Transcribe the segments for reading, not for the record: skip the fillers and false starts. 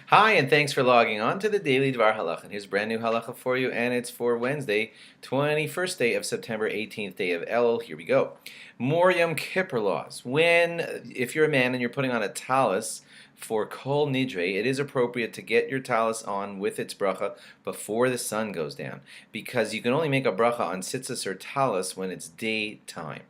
Hi, and thanks for logging on to the Daily DVAR Halacha. And here's a brand new halacha for you, and it's for Wednesday, 21st day of September, 18th day of Elul. Here we go. More Yom Kippur laws. If you're a man and you're putting on a talis for Kol Nidre, it is appropriate to get your talis on with its bracha before the sun goes down, because you can only make a bracha on tzitzis or talis when it's daytime.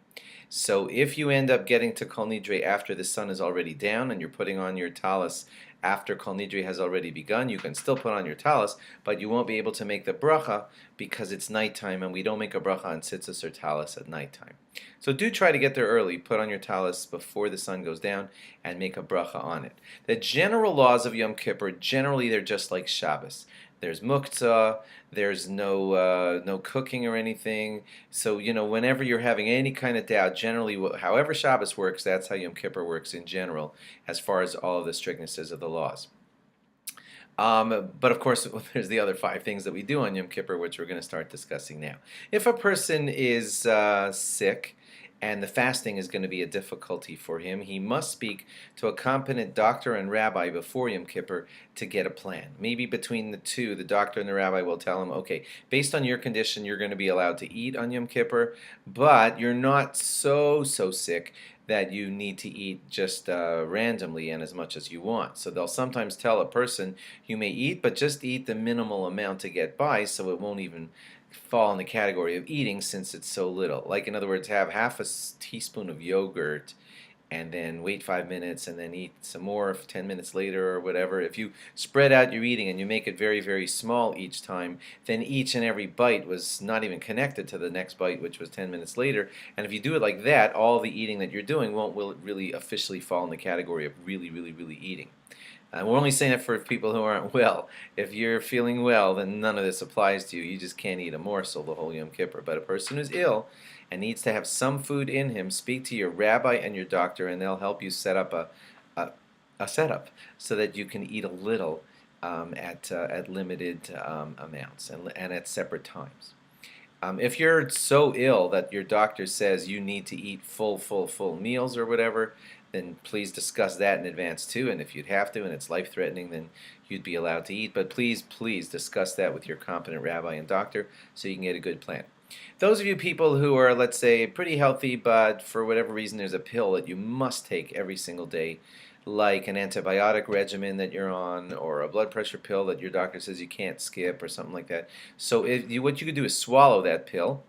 So if you end up getting to Kol Nidre after the sun is already down and you're putting on your talis after Kol Nidre has already begun, you can still put on your talis, but you won't be able to make the bracha because it's nighttime, and we don't make a bracha on tzitzis or talis at nighttime. So do try to get there early, put on your talis before the sun goes down, and make a bracha on it. The general laws of Yom Kippur, generally they're just like Shabbos. There's muktzah, there's no cooking or anything. So, whenever you're having any kind of doubt, generally, however Shabbos works, that's how Yom Kippur works in general, as far as all of the strictnesses of the laws. But of course, there's the other 5 things that we do on Yom Kippur, which we're going to start discussing now. If a person is sick, and the fasting is going to be a difficulty for him, he must speak to a competent doctor and rabbi before Yom Kippur to get a plan. Maybe between the two, the doctor and the rabbi will tell him, okay, based on your condition, you're going to be allowed to eat on Yom Kippur, but you're not so sick that you need to eat just randomly and as much as you want. So they'll sometimes tell a person, you may eat, but just eat the minimal amount to get by, so it won't even fall in the category of eating since it's so little. Like, in other words, have half a teaspoon of yogurt and then wait 5 minutes and then eat some more 10 minutes later or whatever. If you spread out your eating and you make it very small each time, then each and every bite was not even connected to the next bite, which was 10 minutes later. And if you do it like that, all the eating that you're doing will really officially fall in the category of really eating. We're only saying it for people who aren't well. If you're feeling well, then none of this applies to you. You just can't eat a morsel the whole Yom Kippur. But a person who's ill and needs to have some food in him, speak to your rabbi and your doctor, and they'll help you set up a setup so that you can eat a little at limited amounts and at separate times. If you're so ill that your doctor says you need to eat full meals or whatever, then please discuss that in advance too. And if you'd have to and it's life-threatening, then you'd be allowed to eat. But please discuss that with your competent rabbi and doctor so you can get a good plan. Those of you people who are, let's say, pretty healthy, but for whatever reason there's a pill that you must take every single day, like an antibiotic regimen that you're on, or a blood pressure pill that your doctor says you can't skip, or something like that. So what you could do is swallow that pill,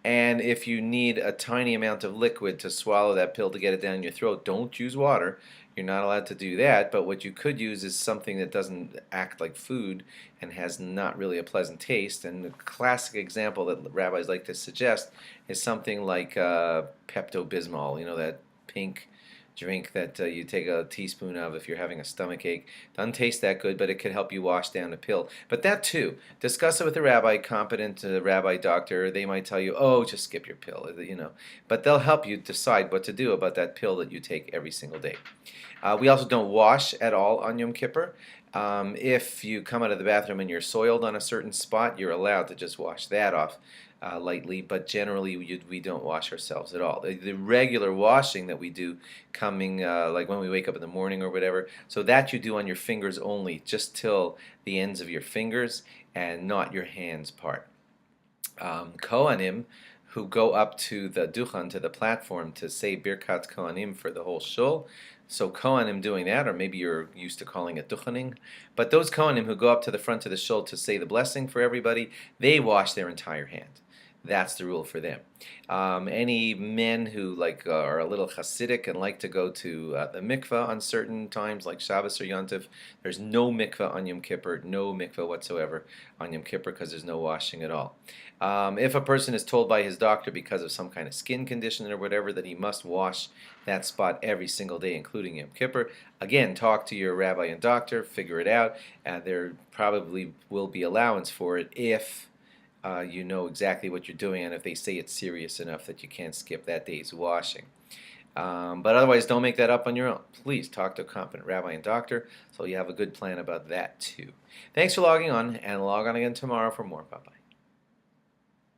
and if you need a tiny amount of liquid to swallow that pill to get it down your throat, don't use water. You're not allowed to do that, but what you could use is something that doesn't act like food and has not really a pleasant taste. And the classic example that rabbis like to suggest is something like Pepto-Bismol, that pink drink that you take a teaspoon of if you're having a stomach ache. Doesn't taste that good, but it could help you wash down a pill. But that too, discuss it with a rabbi, competent rabbi, doctor. They might tell you, oh, just skip your pill, But they'll help you decide what to do about that pill that you take every single day. We also don't wash at all on Yom Kippur. If you come out of the bathroom and you're soiled on a certain spot, you're allowed to just wash that off lightly, but generally we don't wash ourselves at all. The regular washing that we do coming like when we wake up in the morning or whatever, so that you do on your fingers only, just till the ends of your fingers and not your hands part. Kohanim who go up to the duchan, to the platform, to say Birkat Kohanim for the whole shul. So Kohanim doing that, or maybe you're used to calling it duchaning, but those Kohanim who go up to the front of the shul to say the blessing for everybody, they wash their entire hand. That's the rule for them. Any men who are a little Hasidic and like to go to the mikveh on certain times, like Shabbos or Yontif, there's no mikveh on Yom Kippur, no mikveh whatsoever on Yom Kippur because there's no washing at all. If a person is told by his doctor because of some kind of skin condition or whatever that he must wash that spot every single day, including Yom Kippur, again, talk to your rabbi and doctor, figure it out, and there probably will be allowance for it if you know exactly what you're doing, and if they say it's serious enough that you can't skip that day's washing. But otherwise, don't make that up on your own. Please talk to a competent rabbi and doctor so you have a good plan about that too. Thanks for logging on, and log on again tomorrow for more. Bye-bye.